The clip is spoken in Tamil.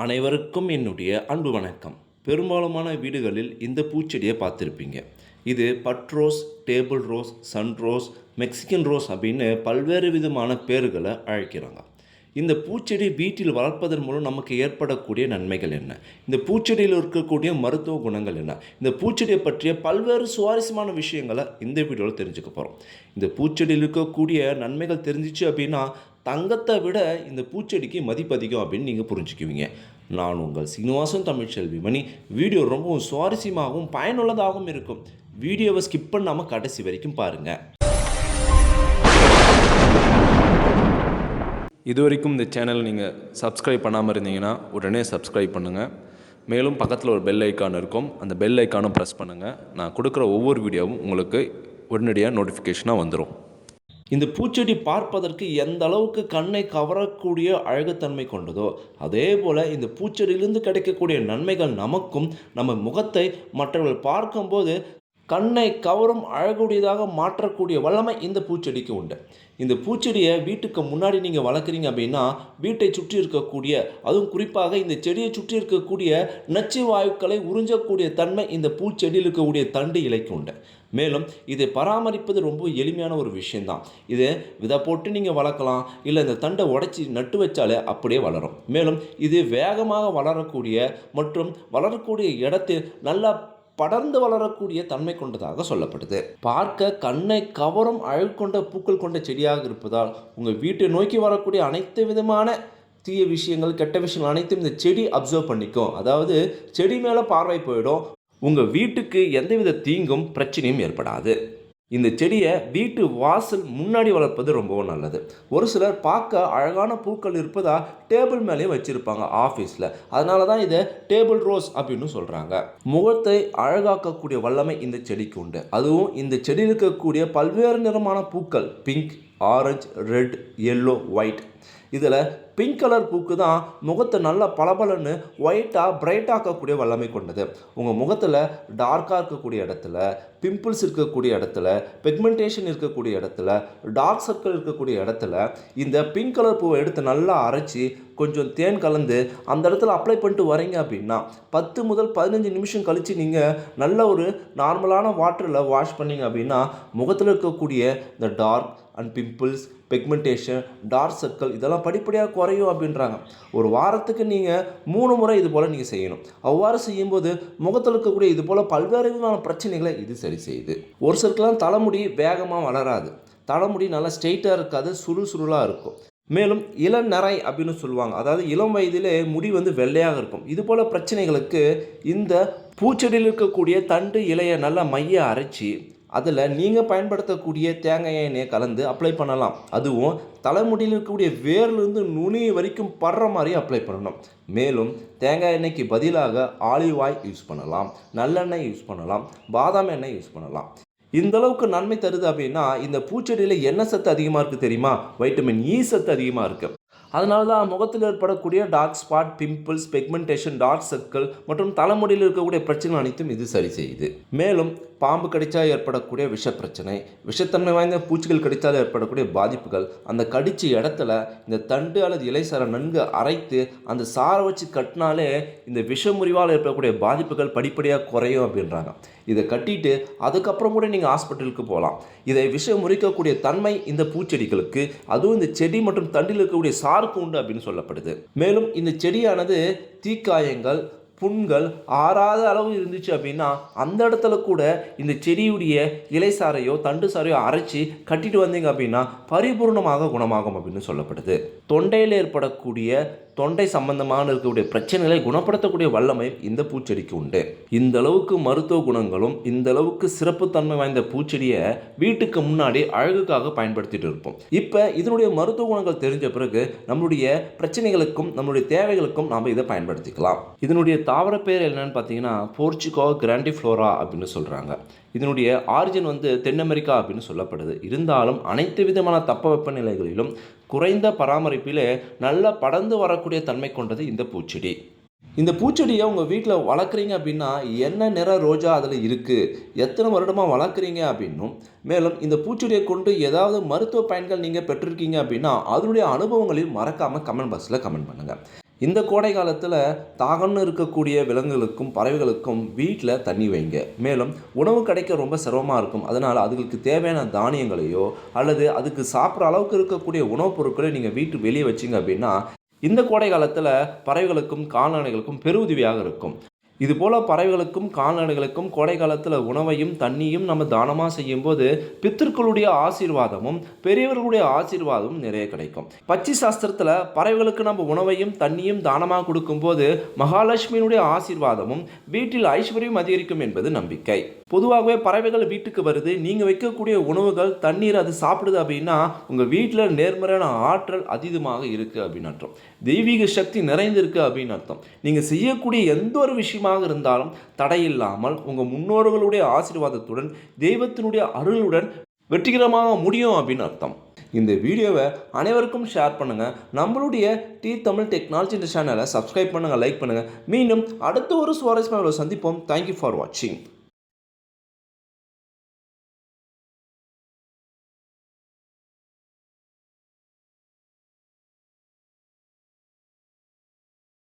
அனைவருக்கும் என்னுடைய அன்பு வணக்கம். பெரும்பாலுமான வீடுகளில் இந்த பூச்செடியை பார்த்துருப்பீங்க. இது bud rose, table rose, sun rose, Mexican rose அப்படின்னு பல்வேறு விதமான பேர்களை அழைக்கிறாங்க. இந்த பூச்செடி வீட்டில் வளர்ப்பதன் மூலம் நமக்கு ஏற்படக்கூடிய நன்மைகள் என்ன? இந்த பூச்செடியில் இருக்கக்கூடிய மருத்துவ குணங்கள் என்ன? இந்த பூச்செடியை பற்றிய பல்வேறு சுவாரஸ்யமான விஷயங்களை இந்த வீடியோவில் தெரிஞ்சுக்க போகிறோம். இந்த பூச்செடியில் இருக்கக்கூடிய நன்மைகள் தெரிஞ்சிச்சு அப்படின்னா தங்கத்தை விட இந்த பூச்செடிக்கு மதிப்பு அதிகம் அப்படின்னு நீங்கள் புரிஞ்சுக்குவீங்க. நான் உங்கள் சீனிவாசன் தமிழ்ச்செல்வி மணி. வீடியோ ரொம்பவும் சுவாரஸ்யமாகவும் பயனுள்ளதாகவும் இருக்கும். வீடியோவை ஸ்கிப் பண்ணாமல் கடைசி வரைக்கும் பாருங்கள். இது வரைக்கும் இந்த சேனல் நீங்கள் சப்ஸ்கிரைப் பண்ணாமல் இருந்தீங்கன்னா உடனே சப்ஸ்கிரைப் பண்ணுங்கள். மேலும் பக்கத்தில் ஒரு பெல் ஐக்கான் இருக்கும், அந்த பெல் ஐக்கானும் ப்ரெஸ் பண்ணுங்கள். நான் கொடுக்குற ஒவ்வொரு வீடியோவும் உங்களுக்கு உடனடியாக நோட்டிஃபிகேஷனாக வந்துடும். இந்த பூச்செடி பார்ப்பதற்கு எந்த அளவுக்கு கண்ணை கவரக்கூடிய அழகுத்தன்மை கொண்டதோ அதே போல் இந்த பூச்செடியிலிருந்து கிடைக்கக்கூடிய நன்மைகள் நமக்கும் நம்ம முகத்தை மற்றவர்கள் பார்க்கும்போது கண்ணை கவரும் அழகுடையதாக மாற்றக்கூடிய வல்லமை இந்த பூச்செடிக்கு உண்டு. இந்த பூச்செடியை வீட்டுக்கு முன்னாடி நீங்கள் வளர்க்குறீங்க அப்படின்னா வீட்டை சுற்றி இருக்கக்கூடிய, அதுவும் குறிப்பாக இந்த செடியை சுற்றி இருக்கக்கூடிய நச்சு வாயுக்களை உறிஞ்சக்கூடிய தன்மை இந்த பூச்செடியில் இருக்கக்கூடிய தண்டு இலைக்கு உண்டு. மேலும் இதை பராமரிப்பது ரொம்ப எளிமையான ஒரு விஷயந்தான். இதை விதை போட்டு நீங்கள் வளர்க்கலாம், இல்லை இந்த தண்டை உடைச்சி நட்டு வச்சாலே அப்படியே வளரும். மேலும் இது வேகமாக வளரக்கூடிய மற்றும் வளரக்கூடிய இடத்தில் நல்லா படர்ந்து வளரக்கூடிய தன்மை கொண்டதாக சொல்லப்படுது. பார்க்க கண்ணை கவரும் அழகு கொண்ட பூக்கள் கொண்ட செடியாக இருப்பதால் உங்கள் வீட்டை நோக்கி வரக்கூடிய அனைத்து விதமான தீய விஷயங்கள், கெட்ட விஷயங்கள் அனைத்தும் இந்த செடி அப்சர்வ் பண்ணிக்கும். அதாவது செடி மேலே பார்வை போயிடும். உங்கள் வீட்டுக்கு எந்தவித தீங்கும் பிரச்சனையும் ஏற்படாது. இந்த செடியை வீட்டு வாசல் முன்னாடி வளர்ப்பது ரொம்பவும் நல்லது. ஒரு சிலர் பார்க்க அழகான பூக்கள் இருப்பதா டேபிள் மேலேயே வச்சுருப்பாங்க ஆஃபீஸில். அதனால தான் இதை டேபிள் ரோஸ் அப்படின்னு சொல்கிறாங்க. முகத்தை அழகாக்கக்கூடிய வல்லமை இந்த செடிக்கு உண்டு. அதுவும் இந்த செடியில் இருக்கக்கூடிய பல்வேறு நிறமான பூக்கள், pink, orange, red, yellow, white. இதில் பிங்க் கலர் பூக்கு தான் முகத்தை நல்லா பளபளன்னு ஒயிட்டாக பிரைட்டாக்கக்கூடிய வல்லமை கொண்டது. உங்கள் முகத்தில் டார்க்காக இருக்கக்கூடிய இடத்துல, பிம்பிள்ஸ் இருக்கக்கூடிய இடத்துல, பிக்மெண்டேஷன் இருக்கக்கூடிய இடத்துல, டார்க் சர்க்கிள் இருக்கக்கூடிய இடத்துல இந்த பிங்க் கலர் பூவை எடுத்து நல்லா அரைச்சி கொஞ்சம் தேன் கலந்து அந்த இடத்துல அப்ளை பண்ணிட்டு வரீங்க அப்படின்னா 10 முதல் 15 நிமிஷம் கழித்து நீங்கள் நல்ல ஒரு நார்மலான வாட்டரில் வாஷ் பண்ணிங்க அப்படின்னா முகத்தில் இருக்கக்கூடிய இந்த dark and pimples, pigmentation, dark circle இதெல்லாம் படிப்படியாக குறையும் அப்படின்றாங்க. ஒரு வாரத்துக்கு நீங்கள் 3 முறை இது போல் நீங்கள் செய்யணும். அவ்வாறு செய்யும்போது முகத்தில் இருக்கக்கூடிய இது போல் பல்வேறு விதமான பிரச்சனைகளை இது சரி செய்யுது. ஒரு சிலருக்குலாம் தலைமுடி வேகமாக வளராது, தலைமுடி நல்லா ஸ்ட்ரெயிட்டாக இருக்காது, சுருளாக இருக்கும். மேலும் இளநரை அப்படின்னு சொல்லுவாங்க, அதாவது இளம் வயதிலே முடி வெள்ளையாக இருக்கும். இது போல் பிரச்சனைகளுக்கு இந்த பூச்செடியில் இருக்கக்கூடிய தண்டு இலையை நல்லா மைய அரைச்சி அதில் நீங்கள் பயன்படுத்தக்கூடிய தேங்காய் எண்ணெயை கலந்து அப்ளை பண்ணலாம். அதுவும் தலைமுடியில் இருக்கக்கூடிய வேர்லேருந்து நுனி வரைக்கும் படுற மாதிரி அப்ளை பண்ணணும். மேலும் தேங்காய் எண்ணெய்க்கு பதிலாக ஆலிவ் ஆயில் யூஸ் பண்ணலாம், நல்லெண்ணெய் யூஸ் பண்ணலாம், பாதாம் எண்ணெய் யூஸ் பண்ணலாம். இந்த அளவுக்கு நன்மை தருது அப்படின்னா இந்த பூச்செடியில் என்ன சத்து அதிகமாக இருக்குது தெரியுமா? வைட்டமின் இ சத்து அதிகமாக இருக்குது. அதனால தான் முகத்தில் ஏற்படக்கூடிய dark spot, pimples, pigmentation, dark circle மற்றும் தலைமுடியில் இருக்கக்கூடிய பிரச்சனை அனைத்தும் இது சரி செய்யுது. மேலும் பாம்பு கடித்தா ஏற்படக்கூடிய விஷ பிரச்சனை, விஷத்தன்மை வாய்ந்த பூச்சிகள் கடித்தால் ஏற்படக்கூடிய பாதிப்புகள், அந்த கடித்த இடத்துல இந்த தண்டு அல்லது இலை சாரை நன்கு அரைத்து அந்த சாரை வச்சு கட்டினாலே இந்த விஷமுறிவால் ஏற்படக்கூடிய பாதிப்புகள் படிப்படியாக குறையும் அப்படின்றாங்க. இதை கட்டிட்டு அதுக்கப்புறம் கூட நீங்கள் ஹாஸ்பிட்டலுக்கு போகலாம். இதை விஷம் முறிக்கக்கூடிய தன்மை இந்த பூச்செடிகளுக்கு, அதுவும் இந்த செடி மற்றும் தண்டில் இருக்கக்கூடிய சாருக்கு உண்டு அப்படின்னு சொல்லப்படுது. மேலும் இந்த செடியானது தீக்காயங்கள், புண்கள் ஆறாத அளவு இருந்துச்சு அப்படின்னா அந்த இடத்துல கூட இந்த செடியுடைய இலை சாரையோ தண்டு சாரையோ அரைச்சி கட்டிட்டு வந்தீங்க அப்படின்னா பரிபூர்ணமாக குணமாகும் அப்படின்னு சொல்லப்படுது. தொண்டையில் ஏற்படக்கூடிய தொண்டை சம்பந்தமான இருக்கக்கூடிய பிரச்சனைகளை குணப்படுத்தக்கூடிய வல்லமை இந்த பூச்செடிக்கு உண்டு. இந்த அளவுக்கு மருத்துவ குணங்களும் இந்த அளவுக்கு சிறப்புத்தன்மை வாய்ந்த பூச்செடியை வீட்டுக்கு முன்னாடி அழகுக்காக பயன்படுத்திட்டு இருப்போம். இப்போ இதனுடைய மருத்துவ குணங்கள் தெரிஞ்ச பிறகு நம்மளுடைய பிரச்சனைகளுக்கும் நம்மளுடைய தேவைகளுக்கும் நாம் இதை பயன்படுத்திக்கலாம். இதனுடைய தாவர பேர் என்னன்னு பார்த்தீங்கன்னா போர்ச்சுகோ கிராண்டிஃப்ளோரா அப்படின்னு சொல்கிறாங்க. இதனுடைய ஆரிஜின் தென் அமெரிக்கா அப்படின்னு சொல்லப்படுது. இருந்தாலும் அனைத்து விதமான தட்பவெப்ப நிலைகளிலும் குறைந்த பராமரிப்பிலே நல்ல படர்ந்து வரக்கூடிய தன்மை கொண்டது இந்த பூச்செடி. இந்த பூச்செடியை உங்கள் வீட்டில் வளர்க்குறீங்க அப்படின்னா என்ன நிற ரோஜா அதில் இருக்குது, எத்தனை வருடமாக வளர்க்குறீங்க அப்படின்னும், மேலும் இந்த பூச்செடியை கொண்டு ஏதாவது மருத்துவ பயன்கள் நீங்கள் பெற்றிருக்கீங்க அப்படின்னா அதனுடைய அனுபவங்களையும் மறக்காமல் கமெண்ட் பாக்ஸில் கமெண்ட் பண்ணுங்கள். இந்த கோடை காலத்தில் தாகம்னு இருக்கக்கூடிய விலங்குகளுக்கும் பறவைகளுக்கும் வீட்டில் தண்ணி வைங்க. மேலும் உணவு கிடைக்க ரொம்ப சிரமமாக இருக்கும். அதனால் அதுகளுக்கு தேவையான தானியங்களையோ அல்லது அதுக்கு சாப்பிட்ற அளவுக்கு இருக்கக்கூடிய உணவுப் பொருட்களை நீங்கள் வீட்டு வெளியே வச்சிங்க அப்படின்னா இந்த கோடை காலத்தில் பறவைகளுக்கும் கால்நடைகளுக்கும் பெருவுதவியாக இருக்கும். இதுபோல் பறவைகளுக்கும் கால்நடைகளுக்கும் கோடை காலத்தில் உணவையும் தண்ணியும் நம்ம தானமாக செய்யும்போது பித்திருக்களுடைய ஆசீர்வாதமும் பெரியவர்களுடைய ஆசீர்வாதமும் நிறைய கிடைக்கும். பட்சி சாஸ்திரத்தில் பறவைகளுக்கு நம்ம உணவையும் தண்ணியும் தானமாக கொடுக்கும்போது மகாலட்சுமியினுடைய ஆசீர்வாதமும் வீட்டில் ஐஸ்வர்யம் அதிகரிக்கும் என்பது நம்பிக்கை. பொதுவாகவே பறவைகள் வீட்டுக்கு வருது, நீங்கள் வைக்கக்கூடிய உணவுகள் தண்ணீர் அது சாப்பிடுது அப்படின்னா உங்கள் வீட்டில் நேர்மறையான ஆற்றல் அதீதமாக இருக்குது அப்படின்னு அர்த்தம். தெய்வீக சக்தி நிறைந்திருக்கு அப்படின்னு அர்த்தம். நீங்கள் செய்யக்கூடிய எந்த ஒரு விஷயமாக இருந்தாலும் தடையில்லாமல் உங்கள் முன்னோர்களுடைய ஆசீர்வாதத்துடன் தெய்வத்தினுடைய அருளுடன் வெற்றிகரமாக முடியும் அப்படின்னு அர்த்தம். இந்த வீடியோவை அனைவருக்கும் ஷேர் பண்ணுங்கள். நம்மளுடைய டி தமிழ் டெக்னாலஜி இந்த சேனலை சப்ஸ்கிரைப் பண்ணுங்கள், லைக் பண்ணுங்கள். மீண்டும் அடுத்த ஒரு சுவாரஸ்யமான சந்திப்போம். தேங்க்யூ ஃபார் வாட்சிங்.